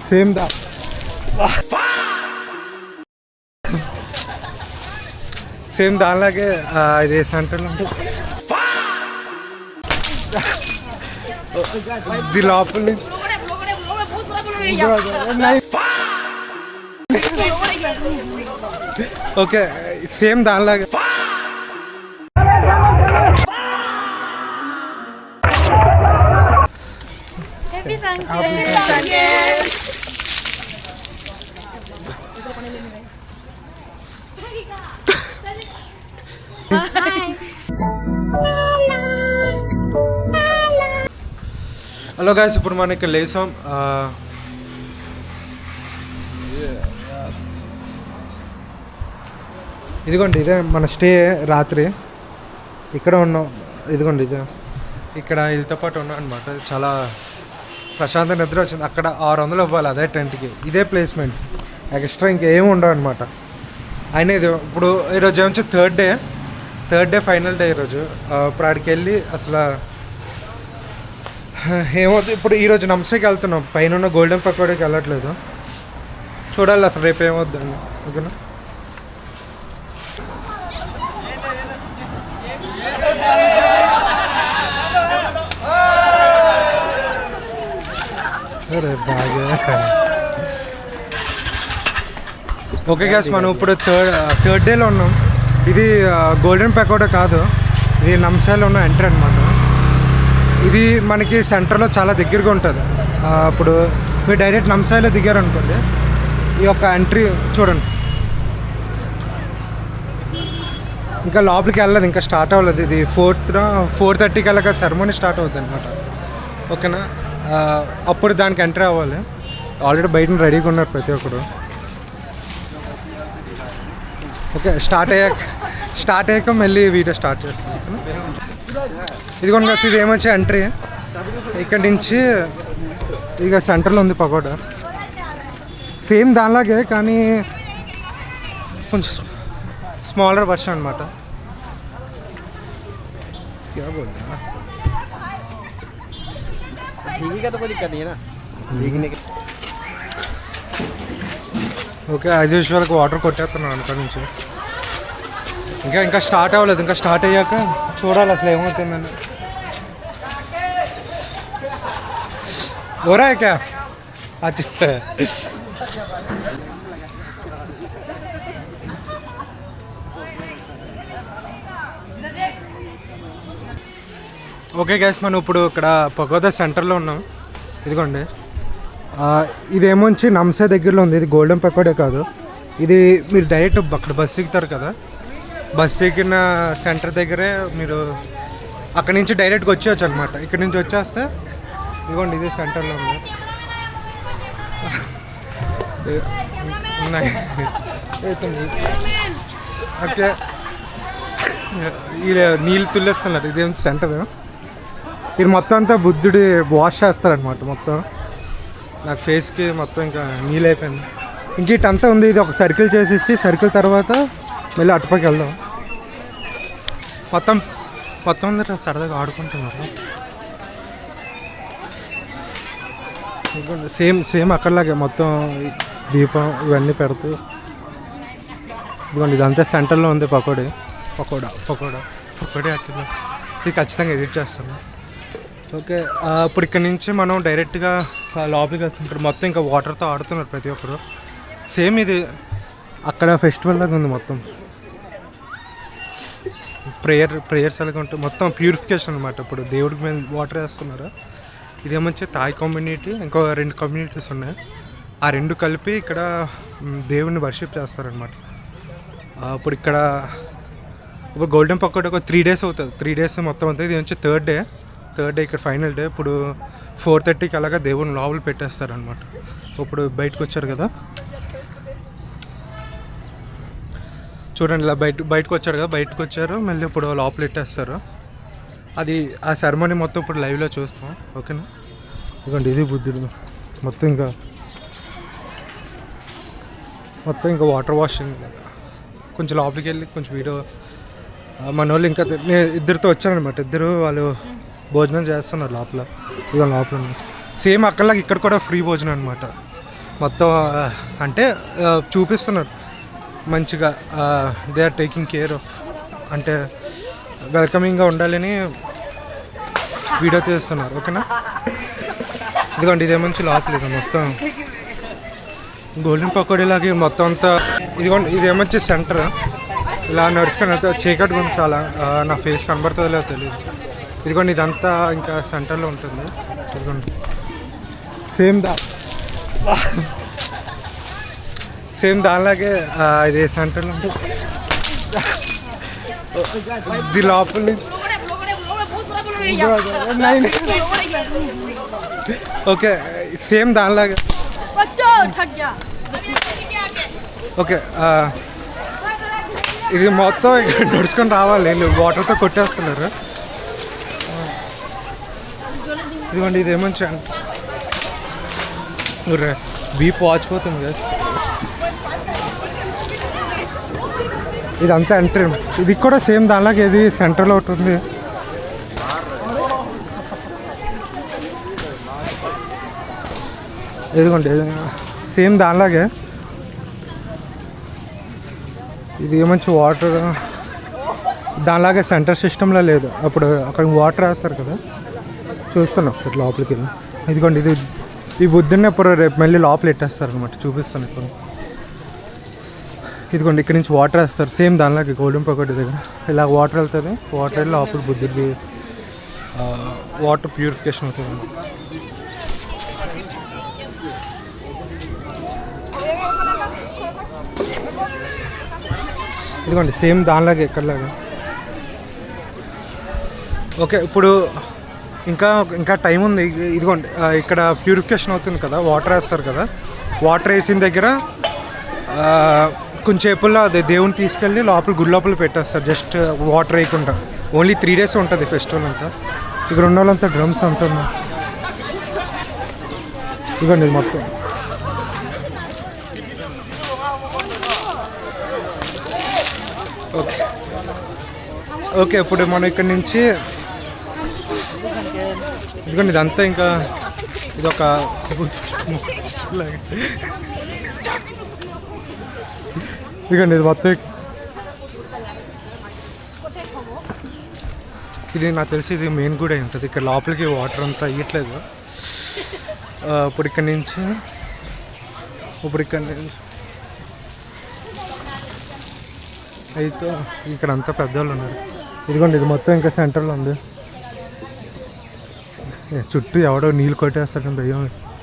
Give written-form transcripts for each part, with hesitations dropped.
Same same దానిలాగే ఇది సెంటర్లో ఉంటుంది. ఇది లోపల నుంచి ఓకే సేమ్ దానిలాగే హలో గాయ్స్, ఇప్పుడు మనం ఇక్కడ లేసాం. ఇదిగోండి ఇదే మన స్టే. రాత్రి ఇక్కడ ఉన్నాం. ఇదిగోండి ఇదే ఇక్కడ వీళ్ళతో పాటు ఉన్నాం అనమాట. చాలా ప్రశాంత నిద్ర వచ్చింది. అక్కడ 600 ఇవ్వాలి అదే టెంట్కి. ఇదే ప్లేస్మెంట్, ఎక్స్ట్రా ఇంకేమి ఉండవు అనమాట. అయినా ఇది ఇప్పుడు ఈరోజు ఏమొచ్చి థర్డ్ డే ఫైనల్ డే ఈరోజు. ఇప్పుడు ఆడికి వెళ్ళి అసలు ఏమవుతుంది. ఇప్పుడు ఈరోజు నంసకి వెళ్తున్నాం. పైన గోల్డెన్ పకోడీకి వెళ్ళట్లేదు. చూడాలి అసలు రేపు ఏమవుద్ది అని. ఓకేనా, ఓకే గ్యాస్, మనం ఇప్పుడు థర్డ్ డేలో ఉన్నాం. ఇది గోల్డెన్ పకోడా కాదు, ఇది నంసాలో ఉన్న ఎంట్రీ అనమాట. ఇది మనకి సెంటర్లో చాలా దగ్గరగా ఉంటుంది. ఇప్పుడు మీరు డైరెక్ట్ నంసాయిలో దిగారు అనుకోండి, ఈ యొక్క ఎంట్రీ చూడండి. ఇంకా లోపలికి వెళ్ళలేదు, ఇంకా స్టార్ట్ అవ్వలేదు. ఇది 4:30కి అలాగా సెరమనీ స్టార్ట్ అవుతుంది అనమాట. ఓకేనా, అప్పుడు దానికి ఎంట్రీ అవ్వాలి. ఆల్రెడీ బయట రెడీగా ఉన్నారు ప్రతి ఒక్కరు. ఓకే, స్టార్ట్ అయ్యాక మళ్ళీ వీడియో స్టార్ట్ చేస్తాం. ఇదిగోండి కాదు, ఇది ఏమొచ్చి ఎంట్రీ. ఇక్కడ నుంచి ఇక సెంటర్లో ఉంది పకోడా. సేమ్ దానిలాగే కానీ కొంచెం స్మాలర్ వర్షన్ అనమాట. ఓకే, యాజ్ యూజువల్గా వాటర్ కొట్టేస్తున్నాను అనుకోని నుంచి. ఇంకా స్టార్ట్ అవ్వలేదు. ఇంకా స్టార్ట్ అయ్యాక చూడాలి అసలు ఏమవుతుందని. ఓరా క్యా అచ్చా. ఓకే గైస్, మనం ఇప్పుడు ఇక్కడ పకోడా సెంటర్లో ఉన్నాం. ఇదిగోండి, ఇదేమొచ్చి నంసా దగ్గరలో ఉంది. ఇది గోల్డెన్ పకోడే కాదు. ఇది మీరు డైరెక్ట్ అక్కడ బస్సు ఎక్కుతారు కదా, బస్సు ఎక్కిన సెంటర్ దగ్గరే మీరు అక్కడి నుంచి డైరెక్ట్గా వచ్చేయచ్చు అనమాట. ఇక్కడ నుంచి వచ్చేస్తే ఇదిగోండి ఇదే సెంటర్లో ఉంది. ఉన్నాయి ఓకే, నీళ్ళు తుల్లేస్తున్నారు. ఇదేం సెంటర్, ఇది మొత్తం అంతా బుద్ధుడి వాష్ చేస్తారనమాట. మొత్తం నాకు ఫేస్కి మొత్తం ఇంకా నీళ్ళు అయిపోయింది. ఇంక ఇటంతా ఉంది. ఇది ఒక సర్కిల్ చేసేసి సర్కిల్ తర్వాత మళ్ళీ అటుపైకి వెళ్దాం. మొత్తం అందరూ సరదాగా ఆడుకుంటున్నారు. సేమ్ అక్కడలాగే మొత్తం దీపం ఇవన్నీ పెడుతూ. ఇదిగోండి ఇదంతా సెంటర్లో ఉంది పకోడా అట్లా. ఇది ఖచ్చితంగా ఎడిట్ చేస్తాను. ఓకే, ఇప్పుడు ఇక్కడ నుంచి మనం డైరెక్ట్గా లోపలికి వెళ్తుంటారు. మొత్తం ఇంకా వాటర్తో ఆడుతున్నారు ప్రతి ఒక్కరు. సేమ్ ఇది అక్కడ ఫెస్టివల్ లాగా ఉంది. మొత్తం ప్రేయర్స్ అలాగే ఉంటాయి. మొత్తం ప్యూరిఫికేషన్ అనమాట. ఇప్పుడు దేవుడికి మేము వాటర్ వేస్తున్నారు. ఇదేమొచ్చి థాయ్ కమ్యూనిటీ, ఇంకో 2 కమ్యూనిటీస్ ఉన్నాయి. ఆ 2 కలిపి ఇక్కడ దేవుడిని వర్షిప్ చేస్తారనమాట. ఇప్పుడు గోల్డెన్ పకోడా ఒక 3 days అవుతుంది. 3 days మొత్తం అవుతుంది. ఇది వచ్చి థర్డ్ డే ఇక్కడ ఫైనల్ డే. ఇప్పుడు 4:30కి అలాగా దేవుడిని లోపల పెట్టేస్తారనమాట. ఇప్పుడు బయటకు వచ్చారు కదా, చూడండి ఇలా బయటకు వచ్చారు కదా, బయటకు వచ్చారు మళ్ళీ ఇప్పుడు లోపల పెట్టేస్తారు. అది ఆ సెరమనీ మొత్తం ఇప్పుడు లైవ్లో చూస్తాం. ఓకేనా, ఇదిగోండి ఇది బుద్ధుడు. మొత్తం ఇంకా వాటర్ వాషింగ్. కొంచెం లోపలికి వెళ్ళి కొంచెం వీడియో మన వాళ్ళు ఇంకా ఇద్దరితో వచ్చారనమాట. ఇద్దరు వాళ్ళు భోజనం చేస్తున్నారు లోపల. ఇదిగో లోపల సేమ్ అక్కడలాగా ఇక్కడ కూడా ఫ్రీ భోజనం అనమాట మొత్తం. అంటే చూపిస్తున్నారు మంచిగా, they are taking care of, అంటే వెల్కమింగ్గా ఉండాలని వీడియో తీస్తున్నారు. ఓకేనా, ఇదిగోండి ఇదే మంచి లోపల ఇది మొత్తం గోల్డెన్ పకోడీ లాగే మొత్తం అంతా. ఇదిగోండి ఇదేమొచ్చి సెంటర్, ఇలా నడుచుకొని వెళ్తే చీకటి గురించి చాలా నా ఫేస్ కనబడుతుందో తెలియదు. ఇదిగోండి ఇదంతా ఇంకా సెంటర్లో ఉంటుంది. ఇదిగోండి సేమ్ దానిలాగే ఇది సెంటర్లో ఉంటుంది. ఇది లోపల నుంచి ఓకే సేమ్ దానిలాగా. ఓకే ఇది మొత్తం నడుచుకొని రావాలి, వాటర్తో కొట్టేస్తున్నారు. ఇదిగోండి ఇదేమంచి వీపు వాచిపోతుంది కదా. ఇదంతా ఎంట్రీ, ఇది కూడా సేమ్ దానిలాగా ఇది సెంటర్లో ఒకటి ఉంది. ఇదిగోండి సేమ్ దానిలాగే ఇది మంచి వాటర్ దానిలాగే సెంటర్ సిస్టంలో లేదు. అప్పుడు అక్కడ వాటర్ వేస్తారు కదా, చూస్తున్నాం ఒకసారి లోపలికి వెళ్ళి. ఇదిగోండి ఇది ఈ బుద్ధుని ఇప్పుడు రేపు మళ్ళీ లోపల పెట్టేస్తారు అనమాట, చూపిస్తాను ఇప్పుడు. ఇదిగోండి ఇక్కడ నుంచి వాటర్ వేస్తారు సేమ్ దానిలాగే గోల్డెన్ పకోడీ దగ్గర. ఇలా వాటర్ వెళ్తుంది, వాటర్ వెళ్ళి లోపల బుద్ధుడికి వాటర్ ప్యూరిఫికేషన్ అవుతుంది. ఇదిగోండి సేమ్ దానిలాగే ఎక్కడలాగా. ఓకే ఇప్పుడు ఇంకా టైం ఉంది. ఇదిగోండి ఇక్కడ ప్యూరిఫికేషన్ అవుతుంది కదా, వాటర్ వేస్తారు కదా. వాటర్ వేసిన దగ్గర కొంచెంసేపుల్లో అది దేవుని తీసుకెళ్ళి లోపల గుడి లోపల పెట్టేస్తారు, జస్ట్ వాటర్ వేయకుండా. ఓన్లీ 3 days ఉంటుంది ఫెస్టివల్ అంతా. ఇక్కడ ఉన్న వాళ్ళంతా డ్రమ్స్ అంతా. ఇదిగోండి ఇది మొత్తం. ఓకే ఓకే ఇప్పుడు మనం ఇక్కడ నుంచి ఇదిగోండి ఇదంతా ఇంకా ఇదొక ఇదిగోండి ఇది మొత్తం. ఇది నాకు తెలిసి ఇది మెయిన్ గుడి ఉంటుంది. ఇక్కడ లోపలికి వాటర్ అంతా ఇవ్వట్లేదు. ఇప్పుడు ఇక్కడ నుంచి అయితే ఇక్కడ అంతా పెద్దవాళ్ళు ఉన్నారు. ఇదిగోండి ఇది మొత్తం ఇంకా సెంటర్లో ఉంది. చుట్టూ ఎవడో నీళ్ళు కొట్టేస్తాడని భయం వేస్తుంది.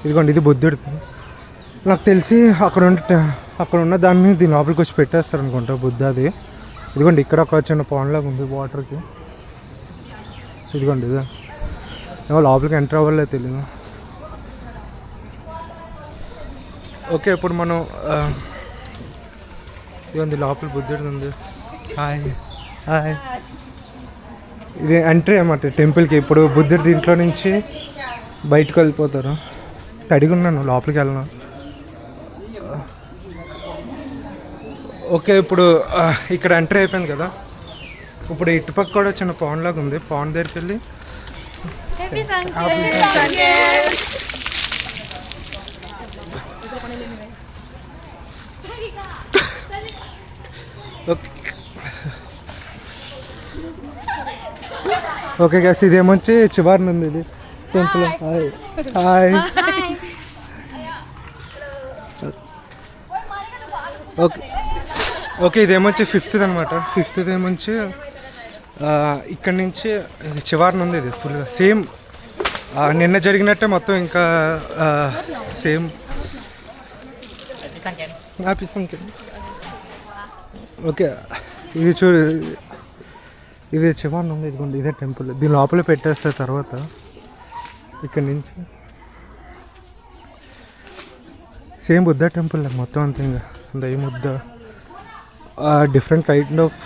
ఇదిగోండి ఇది బుద్ధుడికి. నాకు తెలిసి అక్కడ ఉన్న దాన్ని దీని లోపలికి వచ్చి పెట్టేస్తారు అనుకుంటా బుద్ధది. ఇదిగోండి ఇక్కడ ఒక చిన్న పాండ్లాగా ఉంది వాటర్కి. ఇదిగోండి ఇదే ఏమో లోపలికి ఎంటర్ అవ్వాలో తెలియదు. ఓకే ఇప్పుడు మనం ఇదిగోండి లోపల బుద్ధుడిది ఉంది. హాయ్ హాయ్, ఇది ఎంట్రీ అన్నమాట టెంపుల్కి. ఇప్పుడు బుద్ధుడు దీంట్లో నుంచి బయటకు వెళ్ళిపోతారు. తడిగా ఉన్నాను, లోపలికి వెళ్ళను. ఓకే ఇప్పుడు ఇక్కడ ఎంట్రీ అయిపోయింది కదా. ఇప్పుడు ఇటుపక్క కూడా చిన్న పాండ్ లాగా ఉంది. పాండ్ దగ్గరికి వెళ్ళి ఓకే గ్యాస్ ఇదేమొచ్చి చివరిని ఉంది ఇది temple. Hi hi. Okay okay ఇదేమొచ్చి 5th అనమాట. 5th ఏమొచ్చి ఇక్కడ నుంచి చివరిని ఉంది. ఇది ఫుల్గా సేమ్ నిన్న జరిగినట్టే మొత్తం. ఇంకా సేమ్ ఓకే ఇది చూడు, ఇది చివరిని ఉంది. ఇదిగోండి ఇదే టెంపుల్. దీని లోపల పెట్టేస్తారు తర్వాత. ఇక్కడ నుంచి సేమ్ బుద్ధ టెంపుల్ మొత్తం అంతే. ఇంకా ఈ Buddha different kind of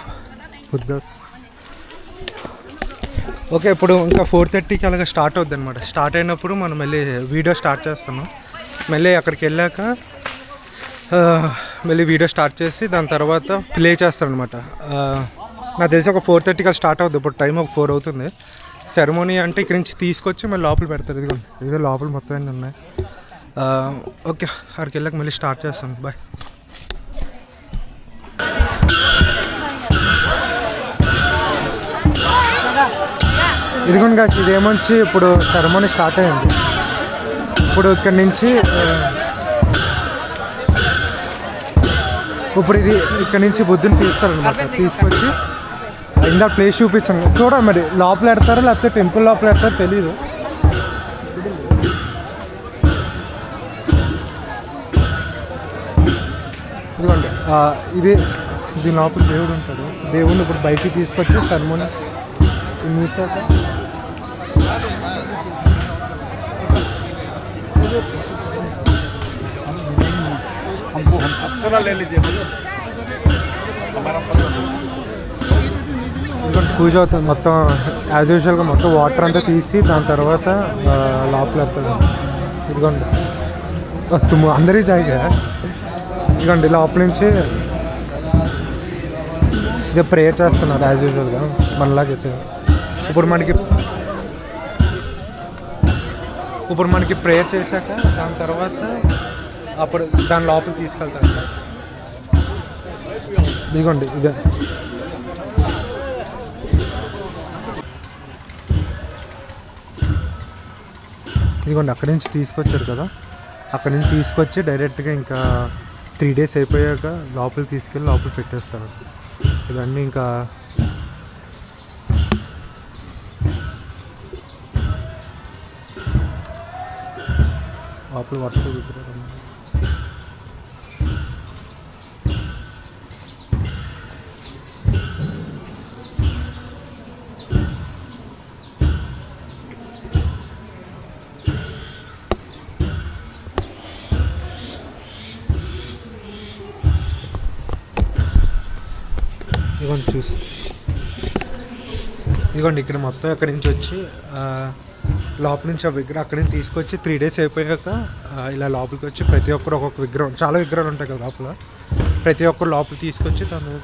Buddhas. Okay ఇప్పుడు ఇంకా 4:30కి అలాగే స్టార్ట్ అవుద్ది అనమాట. స్టార్ట్ అయినప్పుడు మనం మళ్ళీ వీడియో స్టార్ట్ చేస్తాము. మళ్ళీ అక్కడికి వెళ్ళాక మళ్ళీ వీడియో స్టార్ట్ చేసి దాని తర్వాత ప్లే చేస్తాను అనమాట. నాకు తెలిసి ఒక 4:30కి స్టార్ట్ అవుతుంది. ఇప్పుడు టైం ఒక 4 అవుతుంది. సెరమోనీ అంటే ఇక్కడి నుంచి తీసుకొచ్చి మళ్ళీ లోపల పెడతారు. ఇదిగోండి ఇదే లోపల మొత్తం అన్నీ ఉన్నాయి. ఓకే, అక్కడికి వెళ్ళాక మళ్ళీ స్టార్ట్ చేస్తాను. బాయ్. ఇదిగోండి గాయస్, ఇదేమొచ్చి ఇప్పుడు సెరమోనీ స్టార్ట్ అయ్యింది. ఇప్పుడు ఇక్కడి నుంచి ఇప్పుడు ఇది ఇక్కడ నుంచి బుద్ధుని తీస్తారనమాట. తీసుకొచ్చి ఇందా ప్లేస్ చూపించాను చూడండి. మరి లోపల పెడతారో లేకపోతే టెంపుల్ లోపల పెడతారో తెలీదు. ఇదిగోండి ఇది దీని లోపల దేవుడు ఉంటాడు. దేవుడిని ఇప్పుడు బయటికి తీసుకొచ్చి సెరమోనీ మూసాక పూజ అవుతుంది మొత్తం యాజ్ యూజువల్గా. మొత్తం వాటర్ అంతా తీసి దాని తర్వాత లోపల వెళ్తాడు. ఇదిగోండి అందరికీ జాయిగా. ఇదిగోండి లోపల నుంచి ఇదే ప్రేయర్ చేస్తున్నారు యాజ్ యూజువల్గా మనలాగే. ఇప్పుడు మనకి ప్రేయర్ చేశాక దాని తర్వాత అప్పుడు దాని లోపల తీసుకెళ్తారు. ఇదిగోండి ఇదే ఇదిగోండి అక్కడి నుంచి తీసుకొచ్చారు కదా. అక్కడి నుంచి తీసుకొచ్చి డైరెక్ట్గా ఇంకా 3 days అయిపోయాక లోపలికి తీసుకెళ్ళి లోపల పెట్టేస్తారు. ఇవన్నీ ఇంకా లోపల వరుస ఇదిగోండి ఇక్కడ మొత్తం అక్కడి నుంచి వచ్చి లోపల నుంచి ఆ విగ్రహం అక్కడి నుంచి తీసుకొచ్చి 3 days అయిపోయాక ఇలా లోపలికి వచ్చి ప్రతి ఒక్కరు ఒక్కొక్క విగ్రహం, చాలా విగ్రహాలు ఉంటాయి కదా లోపల, ప్రతి ఒక్కరు లోపల తీసుకొచ్చి దాని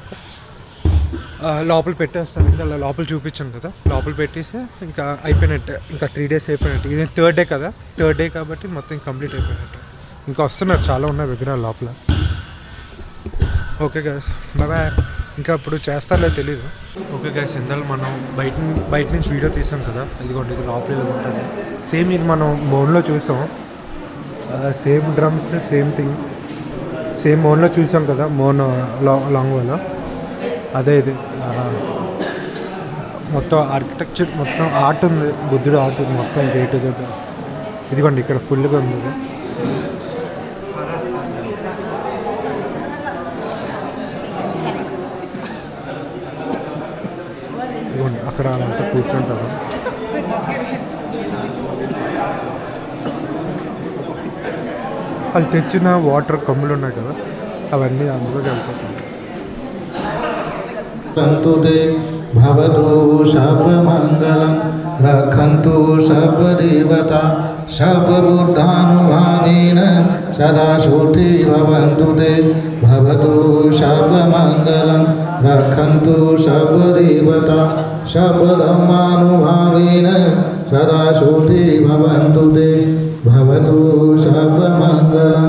లోపల పెట్టేస్తాను. ఇంకా అలా లోపల చూపించాను కదా, లోపల పెట్టేసి ఇంకా అయిపోయినట్టే. ఇంకా 3 days అయిపోయినట్టు. ఇది 3rd day కదా, 3rd day కాబట్టి మొత్తం కంప్లీట్ అయిపోయినట్టు. ఇంకా వస్తున్నారు, చాలా ఉన్నాయి విగ్రహాలు లోపల. Okay guys, bye. ఇంకా ఇప్పుడు చేస్తారో తెలీదు. ఓకే గైస్, ఇందాక మనం బయట నుంచి వీడియో తీసాం కదా, ఇదిగోండి ఇది లోపల ఉంటుంది. సేమ్ ఇది మనం మోన్లో చూసాం, same drums same thing, same మోన్లో చూసాం కదా, మోన్ లాంగ్ వేలో అదే ఇది. మొత్తం ఆర్కిటెక్చర్ మొత్తం ఆర్ట్ ఉంది, బుద్ధుడు ఆర్ట్ ఉంది మొత్తం. ఇంకా A to Z ఇదిగోండి ఇక్కడ ఫుల్గా ఉంది. ఇదిగోండి అక్కడ అంతా కూర్చుంటారు. వాళ్ళు తెచ్చిన వాటర్ కమ్ములు ఉన్నాయి కదా, అవన్నీ అందులో వెళ్ళిపోతాయి. భవతు సర్వమంగళం రక్షन्तు సర్వదేవతా సర్వబుద్ధానుభావేన సదా శుద్ధి భవంతు తే. భవతు సర్వమంగళం రక్షन्तు సర్వదేవతా సర్వధర్మానుభావేన సదా శుద్ధి భవంతు తే. భవతు సర్వమంగళం.